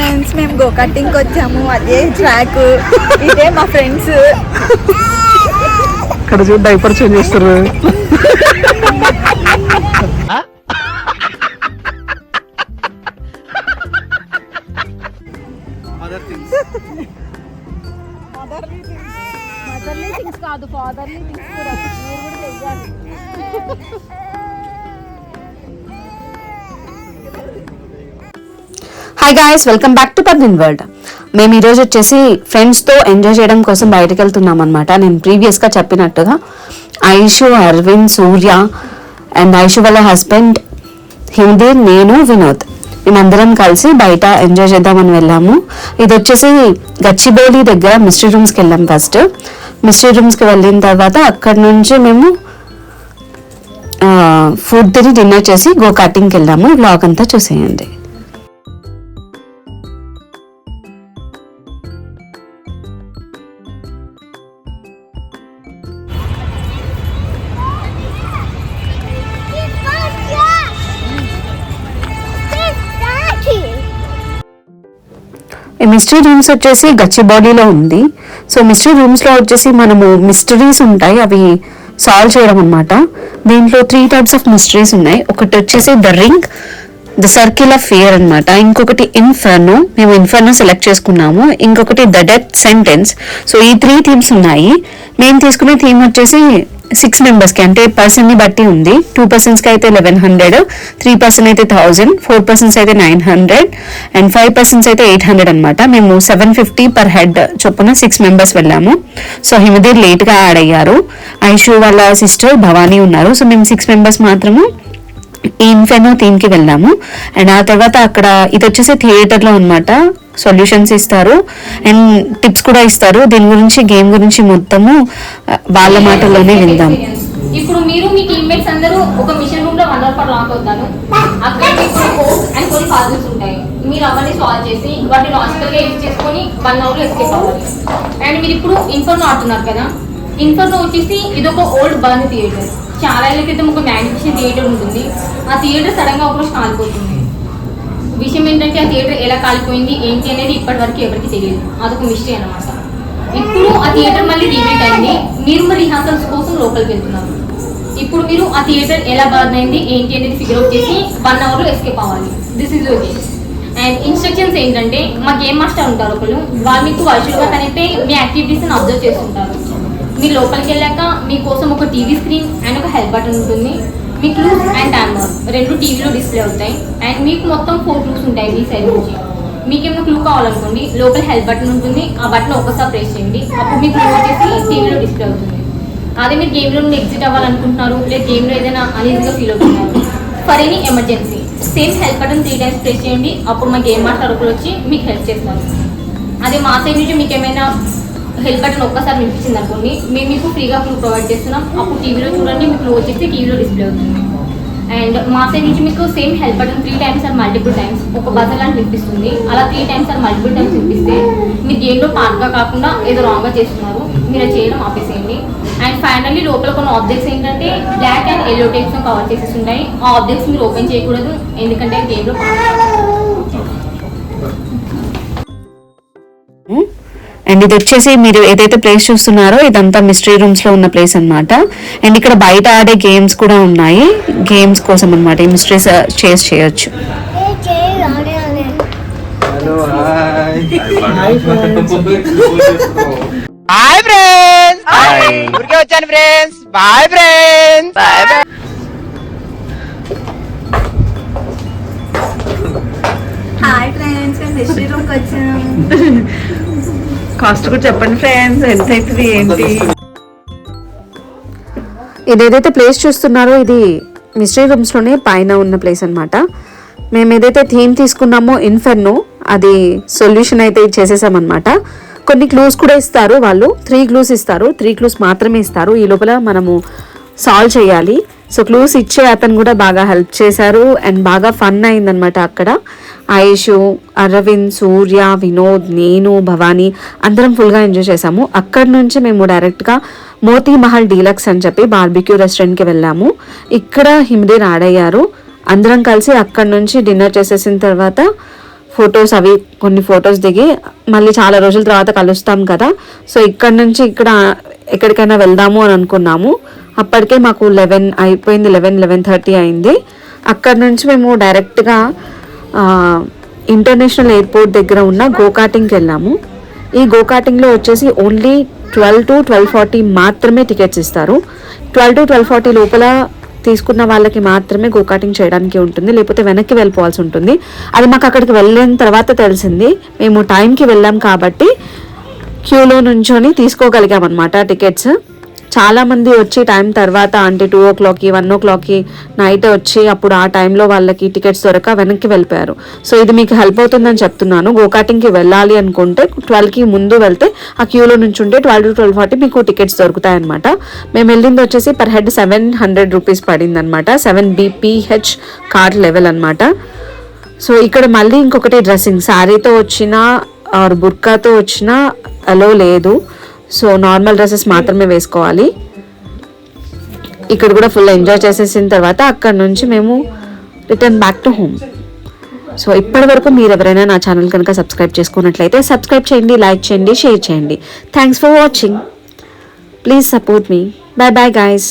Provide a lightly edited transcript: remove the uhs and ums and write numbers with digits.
Friends, మేము go కట్టింగ్కి వచ్చాము. అదే ట్రాక్, ఇదే మా ఫ్రెండ్స్. ఇక్కడ చూడు డైపర్ చేంజ్ చేస్తారు. మదర్లీ థింగ్స్ కాదు, ఫాదర్లీ థింగ్స్ కూడా మీరు కూడా చెయ్యాలి. Hi guys, welcome back to Parveen world. మేము ఈరోజు వచ్చేసి ఫ్రెండ్స్తో ఎంజాయ్ చేయడం కోసం బయటకు వెళ్తున్నాం అనమాట. నేను ప్రీవియస్గా చెప్పినట్టుగా ఐషు, అరవింద్, సూర్య అండ్ ఐషు వాళ్ళ హస్బెండ్ హిమదీర్, నేను, వినోద్ మేమందరం కలిసి బయట ఎంజాయ్ చేద్దామని వెళ్ళాము. ఇది వచ్చేసి గచ్చిబౌలి దగ్గర మిస్టరీ రూమ్స్కి వెళ్ళాం. ఫస్ట్ మిస్టరీ రూమ్స్కి వెళ్ళిన తర్వాత అక్కడ నుంచి మేము ఫుడ్ తిని డిన్నర్ చేసి గో కార్టింగ్కి వెళ్ళాము. బ్లాగ్ అంతా చూసేయండి. మిస్టరీ రూమ్స్ వచ్చేసి గచ్చిబౌలిలో ఉంది. సో మిస్టరీ రూమ్స్లో వచ్చేసి మనము మిస్టరీస్ ఉంటాయి, అవి సాల్వ్ చేయడం అనమాట. దీంట్లో 3 types ఆఫ్ మిస్టరీస్ ఉన్నాయి. ఒకటి వచ్చేసి the ring, the circle of fear అనమాట. ఇంకొకటి ఇన్ఫర్నో, మేము ఇన్ఫర్నో సెలెక్ట్ చేసుకున్నాము. ఇంకొకటి ద డెత్ సెంటెన్స్. సో ఈ 3 థీమ్స్ ఉన్నాయి. మేము తీసుకునే థీమ్ వచ్చేసి 6 మెంబర్స్కి, అంటే పర్సన్ని బట్టి ఉంది. 2 personsకి అయితే 1100, 3 persons అయితే 1000, 4 persons అయితే 900 అండ్ 5 persons అయితే 800 అనమాట. మేము 750 per head చొప్పున 6 members వెళ్ళాము. సో హిమదీర్ లేట్గా యాడ్ అయ్యారు. ఐషు వాళ్ళ సిస్టర్ భవానీ ఉన్నారు. సో మేము 6 members మాత్రము ఈ ఇన్ఫెర్నో థీమ్కి వెళ్ళాము. అండ్ ఆ తర్వాత అక్కడ ఇది వచ్చేసి థియేటర్లో అనమాట. సొల్యూషన్స్ ఇస్తారు అండ్ టిప్స్ కూడా ఇస్తారు. దీని గురించి, గేమ్ గురించి మొత్తము వాళ్ళ మాటల్లోనే విందాం. ఇప్పుడు మీరు మీ టీమ్మేట్స్ అందరూ ఒక మిషన్ రూమ్ లో 1 hour లాక్ అవుతారు. అక్కడ మీకు కోడ్స్ అండ్ కొన్ని పజిల్స్ ఉంటాయి. మీరు అవన్నీ సాల్వ్ చేసి వాటిని లాజికల్ గా యూజ్ చేసుకొని 1 hour లో ఎస్కేప్ అవ్వాలి. అండ్ మీరు ఇప్పుడు ఇన్ఫర్నో ఆడుతున్నారు కదా. ఇన్ఫర్నో వచ్చేసి ఇది ఒక ఓల్డ్ బర్న్ థియేటర్. చాలా ఏళ్ళ క్రితం ఒక మ్యాగ్నిఫిషన్ థియేటర్ ఉంటుంది. ఆ థియేటర్ సడన్ గా ఒకరోజు కాలిపోతుంది. విషయం ఏంటంటే ఆ థియేటర్ ఎలా కాలిపోయింది ఏంటి అనేది ఇప్పటి వరకు ఎవరికి తెలియదు. అదొక మిస్టరీ అనమాట. ఇప్పుడు ఆ థియేటర్ మళ్ళీ రీమేక్ అయింది. మీరు మరి రిహార్సల్స్ కోసం లోపలికి వెళ్తున్నారు. ఇప్పుడు మీరు ఆ థియేటర్ ఎలా బర్న్ అయింది ఏంటి అనేది ఫిగర్ అవుట్ చేసి 1 hour లో ఎస్కేప్ అవ్వాలి. This is your game. And instructions ఏంటంటే, మా గేమ్ మాస్టర్ ఉంటారు ఒకళ్ళు, వాళ్ళు మీకు వర్చువల్గా కనెక్ట్ అయ్యి మీ యాక్టివిటీస్ని అబ్జర్వ్ చేస్తుంటారు. మీరు లోపలికి వెళ్ళాక మీకోసం ఒక టీవీ స్క్రీన్ అండ్ ఒక హెల్ప్ బటన్ ఉంటుంది. మీ క్లూస్ అండ్ టైమర్ 2 టీవీలో డిస్ప్లే అవుతాయి. అండ్ మీకు మొత్తం 4 క్లూస్ ఉంటాయి ఈ సైడ్ నుంచి. మీకేమైనా క్లూ కావాలనుకోండి, లోపల హెల్ప్ బటన్ ఉంటుంది. ఆ బటన్ ఒక్కసారి ప్రెస్ చేయండి, అప్పుడు మీకు క్లూ వచ్చేసి టీవీలో డిస్ప్లే అవుతుంది. అదే మీరు గేమ్లో నుండి ఎగ్జిట్ అవ్వాలనుకుంటున్నారు, లేదా గేమ్లో ఏదైనా అనీజీగా ఫీల్ అవుతున్నారు, for any emergency same help button 3 times press చేయండి. అప్పుడు మా గేమ్ మాస్టర్ ఒకరు వచ్చి మీకు హెల్ప్ చేస్తారు. అదే మా సైడ్ నుంచి మీకు ఏమైనా హెల్ప్ బటన్ ఒక్కసారి వినిపించింది అనుకోండి, మేము మీకు ఫ్రీగా క్లూ ప్రొవైడ్ చేస్తున్నాం. అప్పుడు టీవీలో చూడండి, మీకు క్లూ వచ్చేసి టీవీలో డిస్ప్లే అవుతుంది. అండ్ మా సైడ్ నుంచి మీకు same help button 3 times or multiple times ఒక బజర్ లాంటి వినిపిస్తుంది. అలా 3 times ఆర్ మల్టిపుల్ టైమ్స్ వినిపిస్తే మీరు గేమ్లో పార్ట్గా కాకుండా ఏదో రాంగ్గా చేస్తున్నారు, మీరు అది చేయడం ఆపేసేయండి. అండ్ ఫైనల్లీ లోపల కొన్ని ఆబ్జెక్ట్స్ ఏంటంటే బ్లాక్ అండ్ ఎల్లో టైప్స్తో కవర్ చేసేసి ఉంటాయి. ఆ ఆబ్జెక్ట్స్ మీరు ఓపెన్ చేయకూడదు, ఎందుకంటే గేమ్లో అండ్ ఇది వచ్చేసి మీరు ఏదైతే ప్లేస్ చూస్తున్నారో ఇదంతా మిస్టరీ రూమ్స్ లో ఉన్న ప్లేస్ అనమాట. అండ్ ఇక్కడ బయట ఆడే గేమ్స్ కూడా ఉన్నాయి. గేమ్స్ కోసం అనమాట ఈ మిస్టరీస్ చేస్ చేయొచ్చు. హాయ్ ఫ్రెండ్స్, ఊరికే వచ్చాను friends. Bye friends. Hi friends, మేము మిస్టరీ రూమ్కి వచ్చాము. కాస్ట్ కూడా చెప్పండి ఫ్రెండ్స్, ఎంత అవుతుంది ఏంటి? ఇది ఏదైతే ప్లేస్ చూస్తున్నారో ఇది మిస్టరీ రూమ్స్ లోనే పైన ఉన్న ప్లేస్ అనమాట. మేము ఏదైతే థీమ్ తీసుకున్నామో ఇన్ఫెర్నో, అది సొల్యూషన్ అయితే చేసేసామన్నమాట. కొన్ని క్లూస్ కూడా ఇస్తారు వాళ్ళు. 3 clues ఇస్తారు. 3 clues మాత్రమే ఇస్తారు. ఈ లోపల మనము సాల్వ్ చేయాలి. సో క్లూస్ ఇచ్చే అతను కూడా బాగా హెల్ప్ చేశారు అండ్ బాగా ఫన్ అయిందనమాట. అక్కడ ఐషు, అరవింద్, సూర్య, వినోద్, నేను, భవానీ అందరం ఫుల్గా ఎంజాయ్ చేసాము. అక్కడ నుంచి మేము డైరెక్ట్గా మోతీ మహల్ డీలక్స్ అని చెప్పి బార్బిక్యూ రెస్టారెంట్కి వెళ్ళాము. ఇక్కడ హిమదీర్ యాడ్ అయ్యారు. అందరం కలిసి అక్కడ నుంచి డిన్నర్ చేసేసిన తర్వాత ఫొటోస్ అవి కొన్ని ఫొటోస్ దిగి మళ్ళీ చాలా రోజుల తర్వాత కలుస్తాం కదా, సో ఇక్కడ నుంచి ఇక్కడ ఎక్కడికైనా వెళ్దాము అని అనుకున్నాము. అప్పటికే మాకు 11 అయిపోయింది, 11:30 అయింది. అక్కడ నుంచి మేము డైరెక్ట్గా ఇంటర్నేషనల్ ఎయిర్పోర్ట్ దగ్గర ఉన్న గోకాటింగ్కి వెళ్ళాము. ఈ గోకాటింగ్లో వచ్చేసి ఓన్లీ 12 to 12:40 మాత్రమే టికెట్స్ ఇస్తారు. 12 to 12:40 లోపల తీసుకున్న వాళ్ళకి మాత్రమే గోకాటింగ్ చేయడానికి ఉంటుంది, లేకపోతే వెనక్కి వెళ్ళిపోవాల్సి ఉంటుంది. అది మాకు అక్కడికి వెళ్ళిన తర్వాత తెలిసింది. మేము టైంకి వెళ్ళాం కాబట్టి క్యూలో నుంచొని తీసుకోగలిగాం అనమాట టికెట్స్. చాలామంది వచ్చి టైం తర్వాత అంటే 2 o'clock 1 o'clock నైట్ వచ్చి అప్పుడు ఆ టైంలో వాళ్ళకి టికెట్స్ దొరక వెనక్కి వెళ్ళిపోయారు. సో ఇది మీకు హెల్ప్ అవుతుందని చెప్తున్నాను. గోకాటింగ్కి వెళ్ళాలి అనుకుంటే 12కి ముందు వెళ్తే ఆ క్యూలో నుంచి ఉంటే 12 to 12:40 మీకు టికెట్స్ దొరుకుతాయి అనమాట. మేము వెళ్ళింది వచ్చేసి పర్ హెడ్ 700 రూపీస్ పడింది అనమాట. 7 BPH కార్డ్ లెవెల్ అనమాట. సో ఇక్కడ మళ్ళీ ఇంకొకటి డ్రెస్సింగ్, శారీతో వచ్చినా ఆర్ బుర్కాతో వచ్చినా అలో లేదు. సో నార్మల్ డ్రెస్సెస్ మాత్రమే వేసుకోవాలి. ఇక్కడ కూడా ఫుల్ ఎంజాయ్ చేసేసిన తర్వాత అక్కడ నుంచి మేము return back to home. So ఇప్పటి వరకు మీరు ఎవరైనా నా ఛానల్ కనుక సబ్స్క్రైబ్ చేసుకున్నట్లయితే సబ్స్క్రైబ్ చేయండి, లైక్ చేయండి, షేర్ చేయండి. Thanks for watching. Please support me. By bye guys.